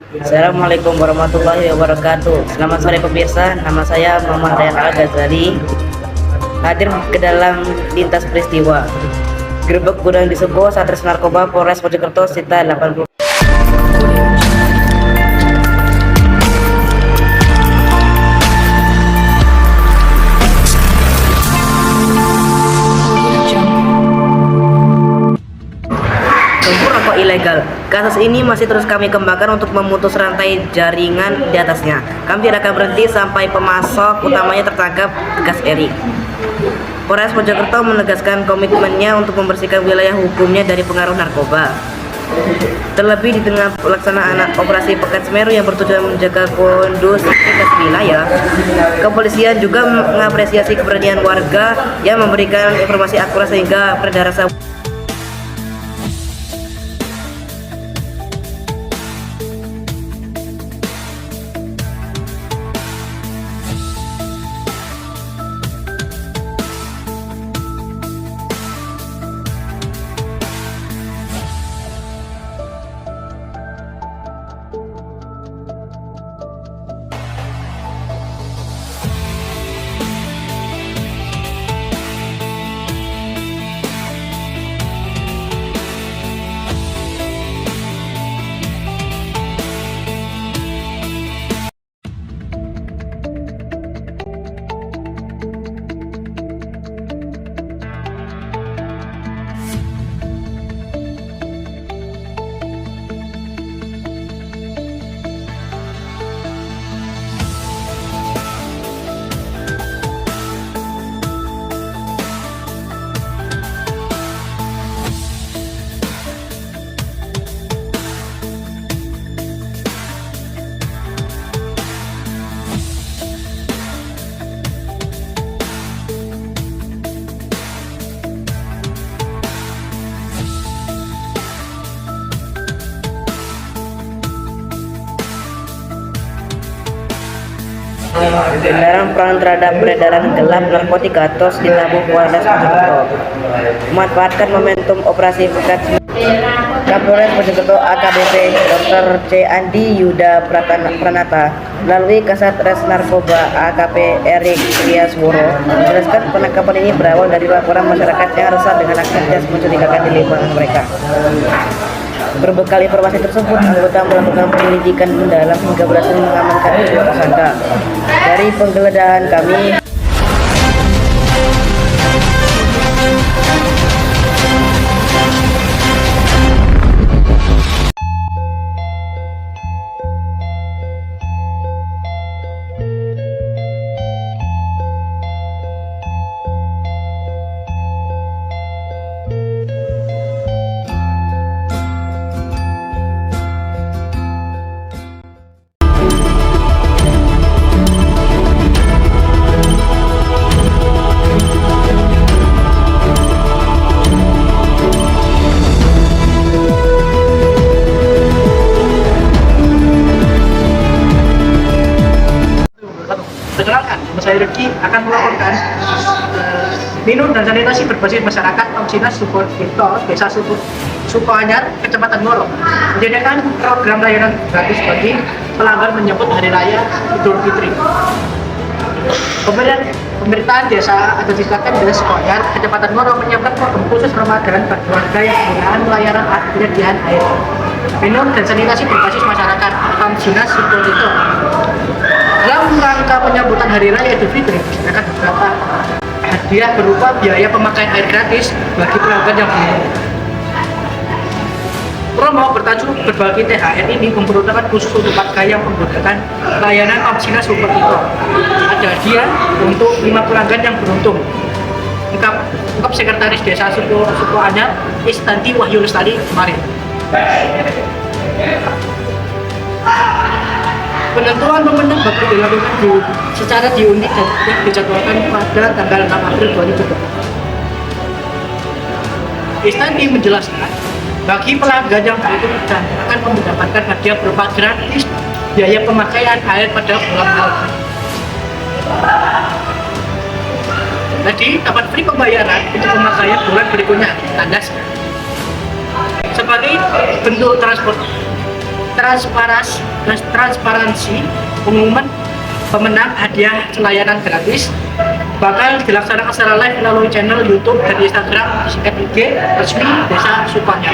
Assalamualaikum warahmatullahi wabarakatuh. Selamat sore pemirsa, nama saya Muhammad Ryan Al-Ghazali. Hadir ke dalam lintas peristiwa. Gerbek gudang di Sebo, Satres Narkoba Polres Mojokerto sita 80. Rokok ilegal. Kasus ini masih terus kami kembangkan untuk memutus rantai jaringan di atasnya. Kami tidak akan berhenti sampai pemasok utamanya tertangkap, tegas Erik. Polres Mojokerto menegaskan komitmennya untuk membersihkan wilayah hukumnya dari pengaruh narkoba. Terlebih di tengah pelaksanaan operasi Pekan Semeru yang bertujuan menjaga kondusivitas wilayah, kepolisian juga mengapresiasi keberanian warga yang memberikan informasi akurat sehingga peredaran sabu. Kendaraan perang terhadap peredaran gelap narkotika terus ditabuh Polres Mojokerto. Memanfaatkan momentum operasi Pekan Kapolres Mojokerto AKBP Dr. C. Andi Yuda Pranata melalui Kasat Res Narkoba AKP Erik Triasworo menjelaskan penangkapan ini berawal dari laporan masyarakat yang resah dengan aktivitas mencurigakan di lingkungan mereka. Berbekal informasi tersebut, anggota melakukan penyelidikan mendalam hingga berhasil mengamankan 2 tersangka. Dari penggeledahan kami, Perkenalkan, saya Rifki akan melaporkan minum dan sanitasi berbasis masyarakat Omsinas Support Victor, Desa Sukoanyar, Kecamatan Ngoro, menjadikan program layanan gratis bagi pelanggan menyambut Hari Raya Idul Fitri. Pemerintahan desa atau Dislakan Desa Sukoanyar, Kecamatan Ngoro menyiapkan program khusus Ramadan bagi warga yang menggunakan layanan penyediaan air minum dan sanitasi berbasis masyarakat Omsinas Support Victor. Dalam rangka penyambutan Hari Raya Idul Fitri, akan beberapa hadiah berupa biaya pemakaian air gratis bagi pelanggan yang belum. Promo bertajuk berbagi THR ini memperuntukkan khusus untuk warga yang menggunakan layanan Omsinas Support Victor. Ada hadiah untuk 5 pelanggan yang beruntung. Ungkap Sekretaris Desa Sukoanyar Istanti Wahyu Lestari kemarin. Penentuan pemenang bakal dilakukan secara diundi dan dijadwalkan pada tanggal 6 April 2020. Istanti menjelaskan, bagi pelanggan yang beruntung akan mendapatkan hadiah berupa gratis biaya pemakaian air pada bulan Maret. Jadi dapat free pembayaran untuk pemakaian bulan berikutnya, tanda sebagai bentuk transport transparansi pengumuman pemenang hadiah layanan gratis bakal dilaksanakan secara live melalui channel YouTube dan Instagram FIG resmi Desa Sukanyar.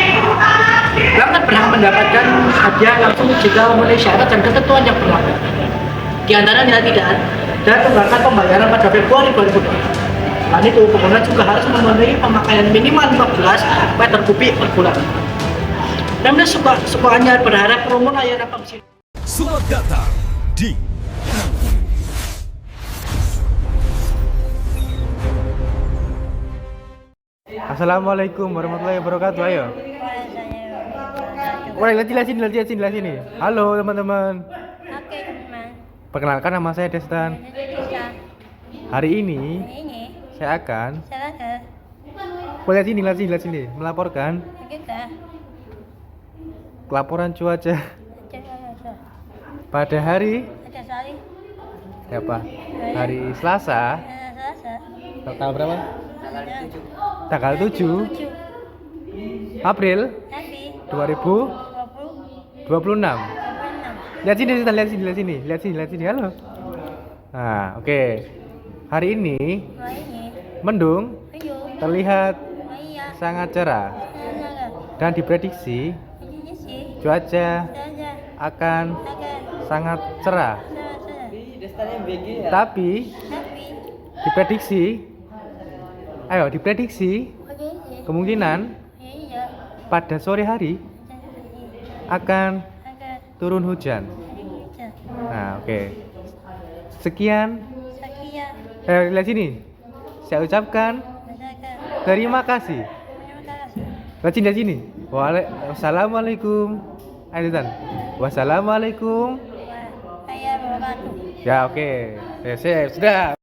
Pelanggan berhak mendapatkan hadiah langsung jika memenuhi syarat dan ketentuan yang berlaku. Di antaranya tidak ada tunggakan pembayaran pada Februari 2020. Selain itu, pengguna juga harus memenuhi pemakaian minimal 15 meter kubik per bulan. Pemda Sukanyar berharap promo layanan pembersih. Selamat datang di Assalamualaikum warahmatullahi wabarakatuh. Ayo. Lihat sini. Halo teman-teman. Oke, teman. Perkenalkan, nama saya Destan. Hari ini Ini saya akan salah lihat sini melaporkan kita laporan cuaca ada pada hari sali apa? Hari Selasa, Selasa tanggal berapa? tanggal Tanggal 7 April nanti 2026. 26 Lihat sini. Halo. Nah, oke. Hari ini Wah ini mendung ayo terlihat iya sangat cerah dan diprediksi ini sih cuaca saja akan agak sangat cerah. salah Tapi tapi diprediksi oke sih kemungkinan iya pada sore hari akan agak turun hujan. bisa Nah, oke. Sekian. sekian Lihat sini. Saya ucapkan masyarakat terima kasih. terima kasih Lihat sini. Wassalamualaikum. Ayo Tan. Wassalamualaikum. saya wabarakatuh. Ya, oke. Sudah.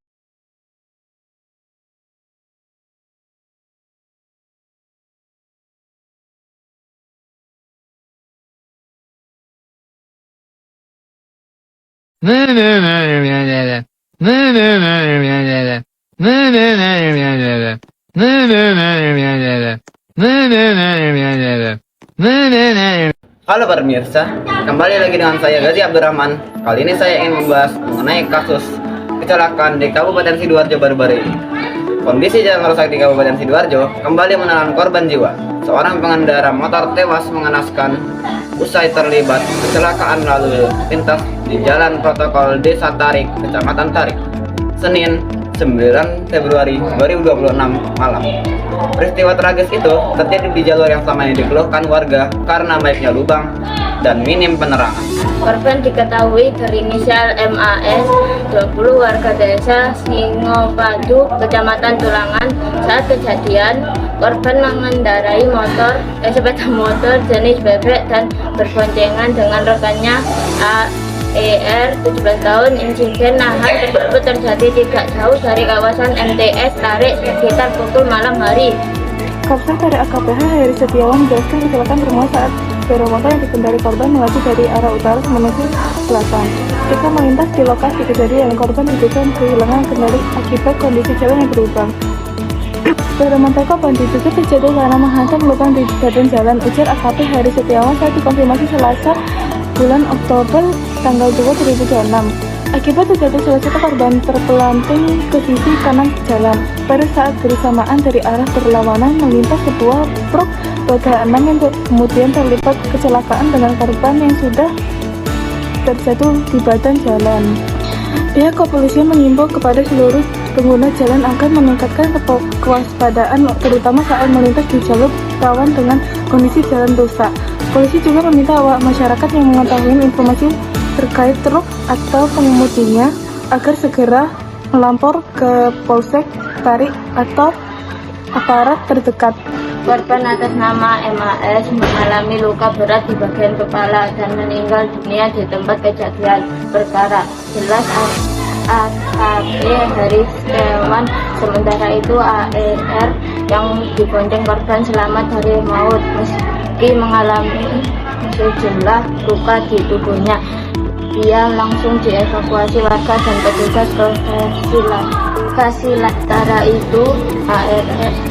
Halo pemirsa, kembali lagi dengan saya Gazi Abdurrahman. Kali ini saya ingin membahas mengenai kasus kecelakaan di Kabupaten Sidoarjo baru-baru ini. Kondisi jalan rusak di Kabupaten Sidoarjo kembali menelan korban jiwa. Seorang pengendara motor tewas mengenaskan usai terlibat kecelakaan lalu lintas di Jalan Protokol Desa Tarik, Kecamatan Tarik, Senin 9 Februari 2026 malam. Peristiwa tragis itu terjadi di jalur yang selama ini dikeluhkan warga karena baiknya lubang dan minim penerangan. Korban diketahui berinisial MAS, 20 warga desa Singopadu, Kecamatan Tulangan. Saat kejadian, korban mengendarai sepeda motor jenis bebek dan berboncengan dengan rekannya AER 17 tahun. Insiden nahan tersebut terjadi tidak jauh dari kawasan MTS Tarik sekitar pukul malam hari. Kapten dari AKPH Heri Setiawan menjelaskan kecelakaan bermula saat sepeda motor yang dikendari korban melaju dari arah utara menuju selatan. Ketika melintas di lokasi kejadian, korban diduga kehilangan kendali akibat kondisi jalan yang berlubang. Sepeda motor korban diduga terjadi karena menghantam lubang di badan jalan, ujar AKP Heri Setiawan saat dikonfirmasi Selasa bulan Oktober tanggal 2 2026. Akibat terjadi salah satu korban terpelanting ke sisi kanan jalan. Pada saat bersamaan dari arah berlawanan melintas sebuah truk roda 6 yang kemudian terlibat kecelakaan dengan korban yang sudah terjatuh di badan jalan. Pihak kepolisian mengimbau kepada seluruh pengguna jalan agar meningkatkan kewaspadaan terutama saat melintas di jalur rawan dengan kondisi jalan rusak. Polisi juga meminta masyarakat yang mengetahui informasi terkait truk atau pengemudinya agar segera melapor ke Polsek Tarik atau aparat terdekat. Korban atas nama MAS mengalami luka berat di bagian kepala dan meninggal dunia di tempat kejadian perkara. Jelas AKP Heri Setiawan. Sementara itu AER yang dibonceng korban selamat dari maut meski mengalami sejumlah luka di tubuhnya. Dia langsung dievakuasi warga dan petugas ke fasilitas. Sementara itu,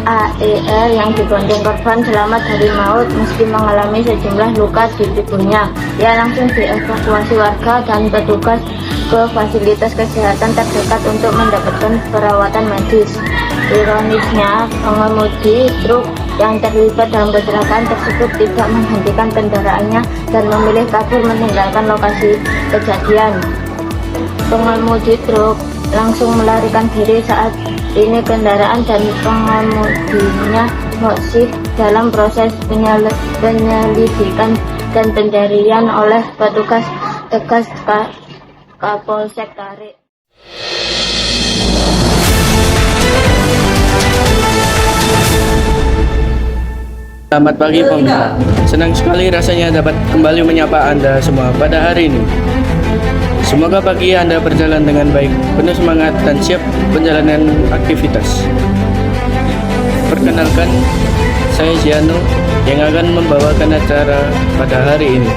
AER yang digondeng korban selamat dari maut meski mengalami sejumlah luka di tubuhnya. Dia langsung dievakuasi warga dan petugas ke fasilitas kesehatan terdekat untuk mendapatkan perawatan medis. Ironisnya, pengemudi truk yang terlibat dalam kecelakaan tersebut tidak menghentikan kendaraannya dan memilih kabur meninggalkan lokasi kejadian. Pengemudi truk langsung melarikan diri. Saat ini kendaraan dan pengemudinya masih dalam proses penyelidikan dan pencarian oleh petugas Kapolsek Tarik. Selamat pagi pemirsa, senang sekali rasanya dapat kembali menyapa Anda semua pada hari ini. Semoga pagi Anda berjalan dengan baik, penuh semangat dan siap menjalani aktivitas. Perkenalkan, saya Ziano yang akan membawakan acara pada hari ini.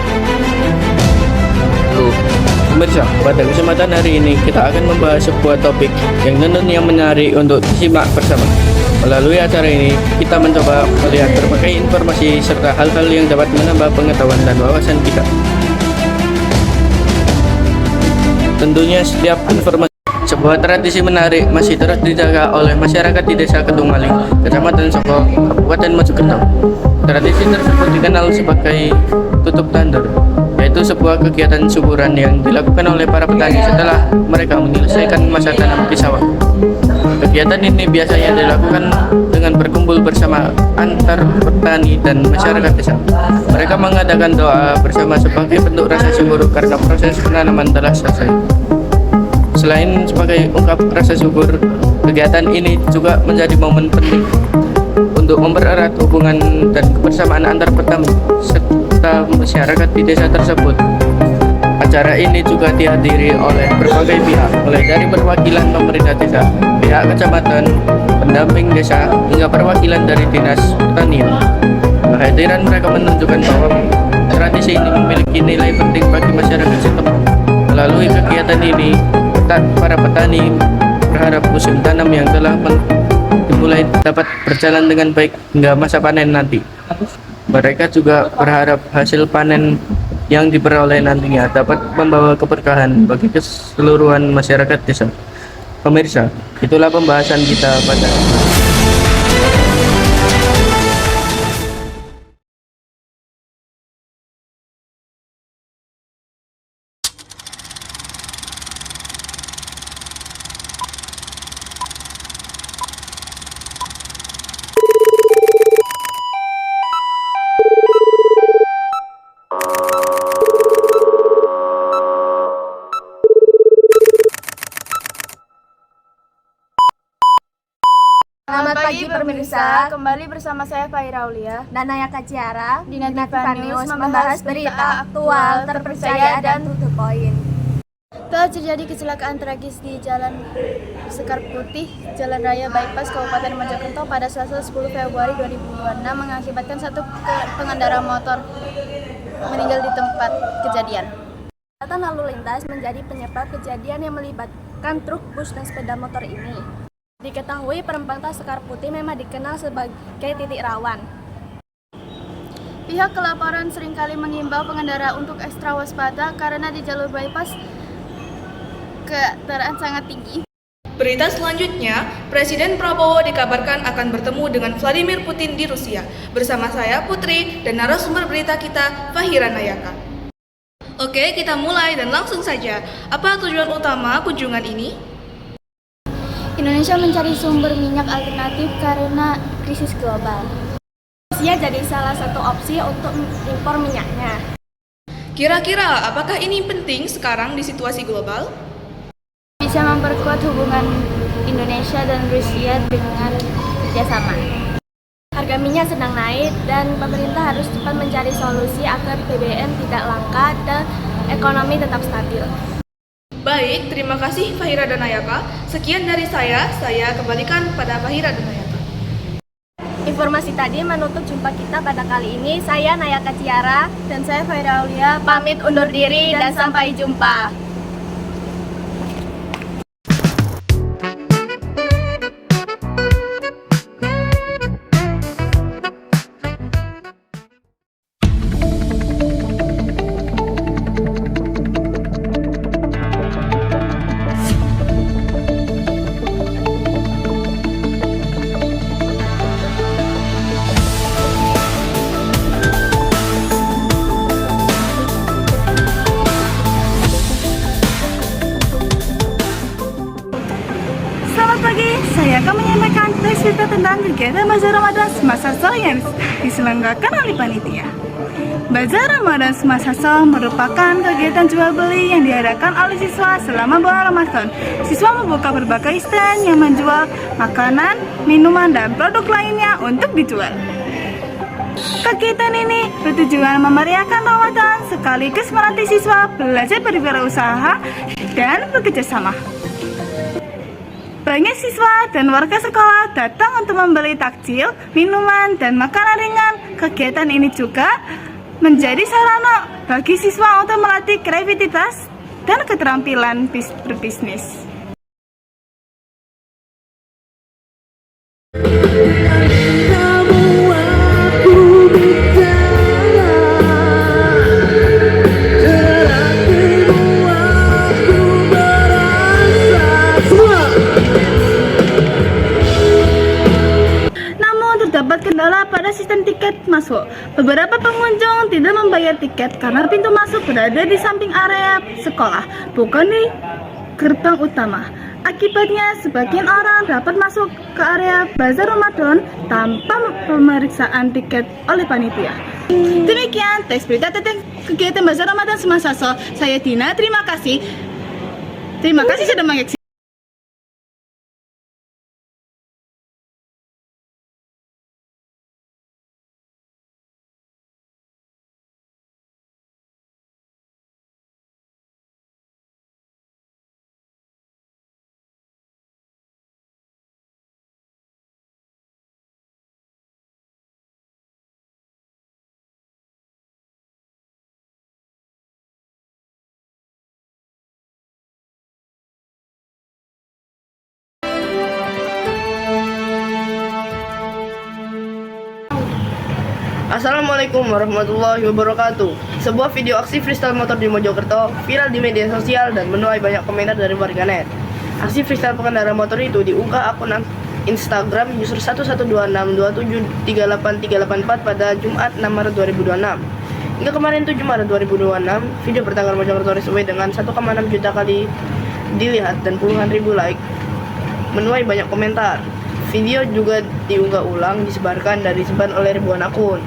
Pemirsa, pada kesempatan hari ini kita akan membahas sebuah topik yang tentunya menarik untuk disimak bersama. Melalui acara ini, kita mencoba melihat berbagai informasi serta hal-hal yang dapat menambah pengetahuan dan wawasan kita. Tentunya setiap informasi. Sebuah tradisi menarik masih terus dijaga oleh masyarakat di Desa Kedung Maling, Kecamatan Soko, Kabupaten Mojokerto. Tradisi tersebut dikenal sebagai tutup tandur, yaitu sebuah kegiatan syukuran yang dilakukan oleh para petani setelah mereka menyelesaikan masa tanam di sawah. Kegiatan ini biasanya dilakukan dengan berkumpul bersama antar petani dan masyarakat desa. Mereka mengadakan doa bersama sebagai bentuk rasa syukur karena proses penanaman telah selesai. Selain sebagai ungkap rasa syukur, kegiatan ini juga menjadi momen penting untuk mempererat hubungan dan kebersamaan antar petani serta masyarakat di desa tersebut. Acara ini juga dihadiri oleh berbagai pihak, mulai dari perwakilan pemerintah desa, pihak kecamatan, pendamping desa, hingga perwakilan dari dinas pertanian. Kehadiran mereka menunjukkan bahwa tradisi ini memiliki nilai penting bagi masyarakat setempat. Melalui kegiatan ini, para petani berharap musim tanam yang telah dimulai dapat berjalan dengan baik hingga masa panen nanti. Mereka juga berharap hasil panen yang diperoleh nantinya dapat membawa keberkahan bagi keseluruhan masyarakat desa. Pemirsa, itulah pembahasan kita pada Selamat pagi pemirsa, kembali bersama saya Fahira Aulia dan Naya Kaciara di Nativan News membahas berita aktual, terpercaya dan to the point. Telah terjadi kecelakaan tragis di Jalan Sekar Putih, Jalan Raya Bypass Kabupaten Mojokerto pada Selasa 10 Februari 2026 mengakibatkan satu pengendara motor meninggal di tempat kejadian. Kecelakaan lalu lintas menjadi penyebab kejadian yang melibatkan truk, bus, dan sepeda motor ini. Diketahui perempatan Sekar Putih memang dikenal sebagai titik rawan. Pihak kelaparan seringkali mengimbau pengendara untuk ekstra waspada karena di jalur bypass kendaraan sangat tinggi. Berita selanjutnya, Presiden Prabowo dikabarkan akan bertemu dengan Vladimir Putin di Rusia. Bersama saya Putri dan narasumber berita kita Fahira Nayaka. Oke, kita mulai dan langsung saja. Apa tujuan utama kunjungan ini? Indonesia mencari sumber minyak alternatif karena krisis global. Rusia jadi salah satu opsi untuk impor minyaknya. Kira-kira apakah ini penting sekarang di situasi global? Bisa memperkuat hubungan Indonesia dan Rusia dengan kerjasama. Harga minyak sedang naik dan pemerintah harus cepat mencari solusi agar BBM tidak langka dan ekonomi tetap stabil. Baik, terima kasih Fahira dan Nayaka. Sekian dari saya kembalikan pada Fahira dan Nayaka. Informasi tadi menutup jumpa kita pada kali ini. Saya Nayaka Ciara dan saya Faira Aulia pamit undur diri dan sampai jumpa. Selamat pagi, saya akan menyampaikan cerita tentang kegiatan Bazar Ramadan Semasa Sahur yang diselenggarakan oleh panitia. Bazar Ramadan Semasa Sahur merupakan kegiatan jual beli yang diadakan oleh siswa selama bulan Ramadan. Siswa membuka berbagai stand yang menjual makanan, minuman, dan produk lainnya untuk dijual. Kegiatan ini bertujuan memeriahkan Ramadan sekaligus melatih siswa belajar berwirausaha dan bekerjasama. Banyak siswa dan warga sekolah datang untuk membeli takjil, minuman, dan makanan ringan. Kegiatan ini juga menjadi sarana bagi siswa untuk melatih kreativitas dan keterampilan berbisnis. Terdapat kendala pada sistem tiket masuk. Beberapa pengunjung tidak membayar tiket karena pintu masuk berada di samping area sekolah, bukan di gerbang utama. Akibatnya, sebagian orang dapat masuk ke area Bazar Ramadan tanpa pemeriksaan tiket oleh panitia. Demikian teks berita tentang kegiatan Bazar Ramadan Semasa Sahur. Saya Dina, terima kasih. Terima kasih sudah mengikuti. Assalamualaikum warahmatullahi wabarakatuh. Sebuah video aksi freestyle motor di Mojokerto viral di media sosial dan menuai banyak komentar dari warganet. Aksi freestyle pengendara motor itu diunggah akun Instagram user 112627383884 pada Jumat 6 Maret 2026. Hingga kemarin 7 Maret 2026, video bertanggal Mojokerto Raceway dengan 1,6 juta kali dilihat dan puluhan ribu like menuai banyak komentar. Video juga diunggah ulang disebarkan dan disebar oleh ribuan akun.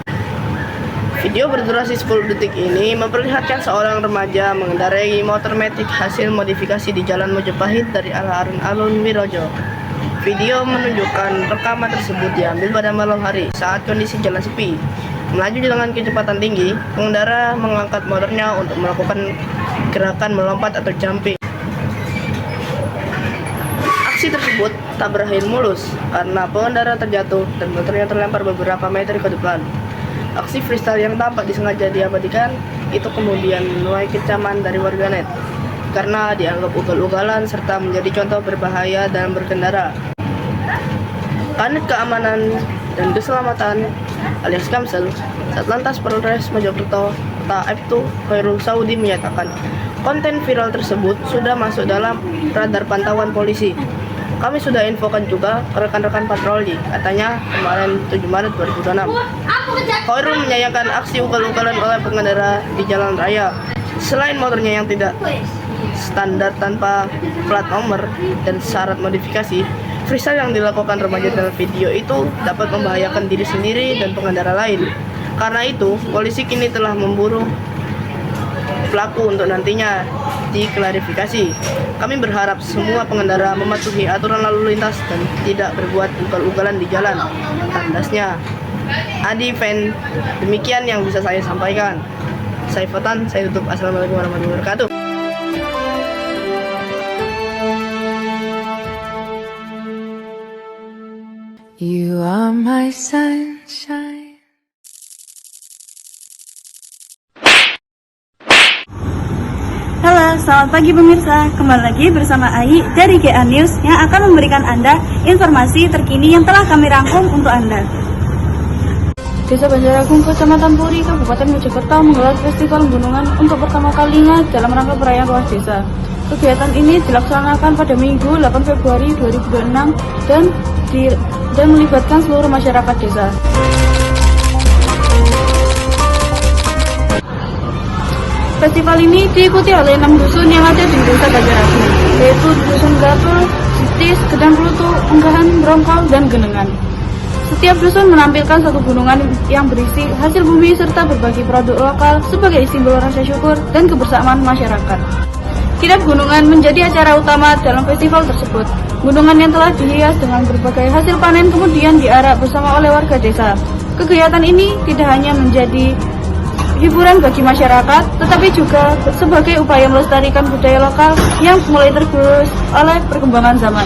Video berdurasi 10 detik ini memperlihatkan seorang remaja mengendarai motor metik hasil modifikasi di Jalan Mojopahit dari arah alun-alun Wirojo. Video menunjukkan rekaman tersebut diambil pada malam hari saat kondisi jalan sepi. Melaju dengan kecepatan tinggi, pengendara mengangkat motornya untuk melakukan gerakan melompat atau jumping. Aksi tersebut tak berakhir mulus karena pengendara terjatuh dan motornya terlempar beberapa meter ke depan. Aksi freestyle yang tampak disengaja diabadikan itu kemudian menuai kecaman dari warganet karena dianggap ugal-ugalan serta menjadi contoh berbahaya dalam berkendara. Kanit Keamanan dan Keselamatan alias Kamsel, Satlantas Polres Mojokerto atau Aibtu Khairul Saudi menyatakan konten viral tersebut sudah masuk dalam radar pantauan polisi. Kami sudah infokan juga ke rekan-rekan patroli, katanya kemarin 7 Maret 2026. Khairul menyayangkan aksi ugal-ugalan oleh pengendara di jalan raya. Selain motornya yang tidak standar tanpa plat nomor dan syarat modifikasi, freestyle yang dilakukan remaja dalam video itu dapat membahayakan diri sendiri dan pengendara lain. Karena itu, polisi kini telah memburu pelaku untuk nantinya diklarifikasi. Kami berharap semua pengendara mematuhi aturan lalu lintas dan tidak berbuat ugal-ugalan di jalan, tandasnya. Adi Fen, demikian yang bisa saya sampaikan. Saya Fotan, saya tutup. Assalamualaikum warahmatullahi wabarakatuh. You are my sunshine. Halo, selamat pagi pemirsa. Kembali lagi bersama Ai dari GA News yang akan memberikan Anda informasi terkini yang telah kami rangkum untuk Anda. Desa Banjaragung, Kecamatan Puri, Kabupaten Mojokerto menggelar festival gunungan untuk pertama kalinya dalam rangka perayaan Ruas Desa. Kegiatan ini dilaksanakan pada Minggu 8 Februari 2026 dan melibatkan seluruh masyarakat desa. Festival ini diikuti oleh 6 dusun yang ada di Desa Banjaragung, yaitu Dusun Gatul, Sitis, Gedang Plutu, Unggahan, Brongkol, dan Genengan. Setiap dusun menampilkan satu gunungan yang berisi hasil bumi serta berbagi produk lokal sebagai simbol rasa syukur dan kebersamaan masyarakat. Kirap gunungan menjadi acara utama dalam festival tersebut. Gunungan yang telah dihias dengan berbagai hasil panen kemudian diarak bersama oleh warga desa. Kegiatan ini tidak hanya menjadi hiburan bagi masyarakat, tetapi juga sebagai upaya melestarikan budaya lokal yang mulai tergerus oleh perkembangan zaman.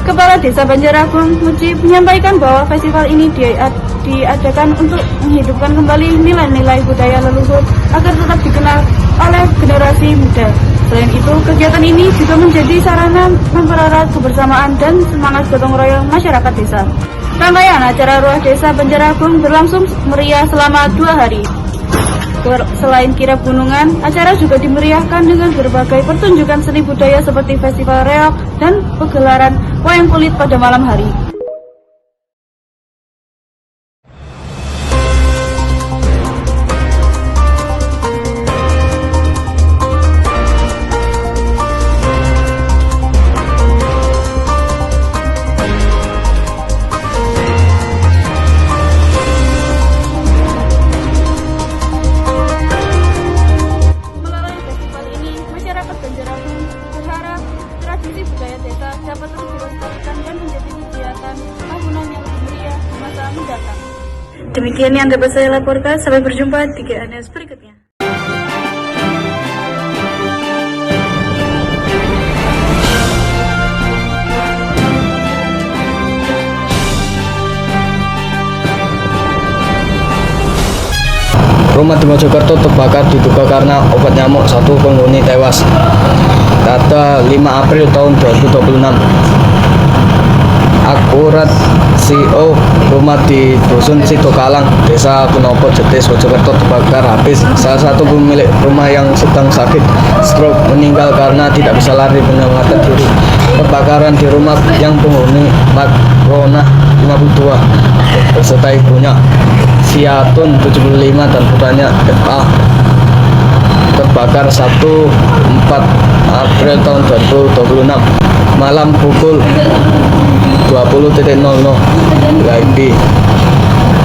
Kepala Desa Banjaragung, Muji, menyampaikan bahwa festival ini diadakan untuk menghidupkan kembali nilai-nilai budaya leluhur agar tetap dikenal oleh generasi muda. Selain itu, kegiatan ini juga menjadi sarana mempererat kebersamaan dan semangat gotong royong masyarakat desa. Rangkaian acara Ruas Desa Banjaragung berlangsung meriah selama 2 hari. Selain kirap gunungan, acara juga dimeriahkan dengan berbagai pertunjukan seni budaya seperti festival reok dan pegelaran wayang kulit pada malam hari. Tradisi budaya desa dapat terus dilestarikan dan menjadi kegiatan tahunan yang lebih meriah di masa mendatang. Demikian yang dapat saya laporkan. Sampai berjumpa di GA News berikutnya. Rumah di Mojokerto terbakar diduga karena obat nyamuk, 1 penghuni tewas. Data 5 April tahun 2026. Akurat CEO rumah di Dusun Sitokalang, Desa Penopo, Jetis, Mojokerto terbakar habis. Salah satu pemilik rumah yang sedang sakit stroke meninggal karena tidak bisa lari menyelamatkan diri. Kebakaran di rumah yang penghuni Makrona 52 beserta ibunya Siatun 75 dan putranya FA terbakar Sabtu 4 April tahun 2026 malam pukul 20.00 WIB.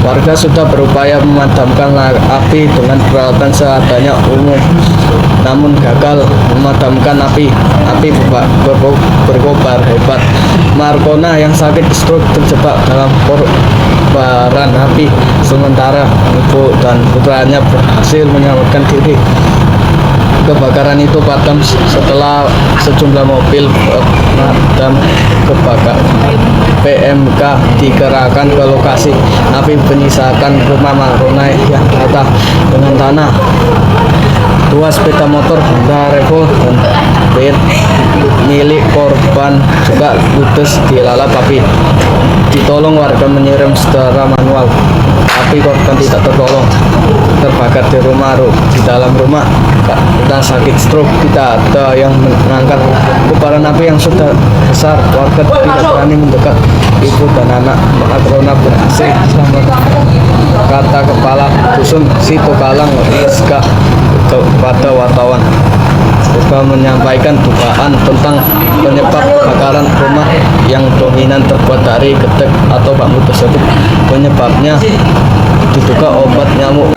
Warga sudah berupaya memadamkan api dengan peralatan seadanya umum, namun gagal memadamkan api. Api berkobar hebat. Markona yang sakit stroke terjebak dalam kobaran api, sementara ibu dan putranya berhasil menyelamatkan diri. Kebakaran itu padam setelah sejumlah mobil pemadam kebakaran PMK dikerahkan ke lokasi. Api menyisakan rumah Markona yang rata dengan tanah. 2 sepeda motor Honda Revo dan bed milik korban juga ludes dilalap api. Ditolong warga menyiram secara manual. Api korban tidak tertolong. Terbakar di rumah, di dalam rumah. Kita sakit stroke, tidak ada yang mengangkat. Kobaran api yang sudah besar, warga tidak berani mendekat. Ibu dan anak Makrona berhasil selamat, kata Kepala Dusun Sitokalang Rizka kepada wartawan. Juga menyampaikan dugaan tentang penyebab kebakaran rumah yang dominan terbuat dari gedek atau bambu tersebut. Penyebabnya diduga obat nyamuk.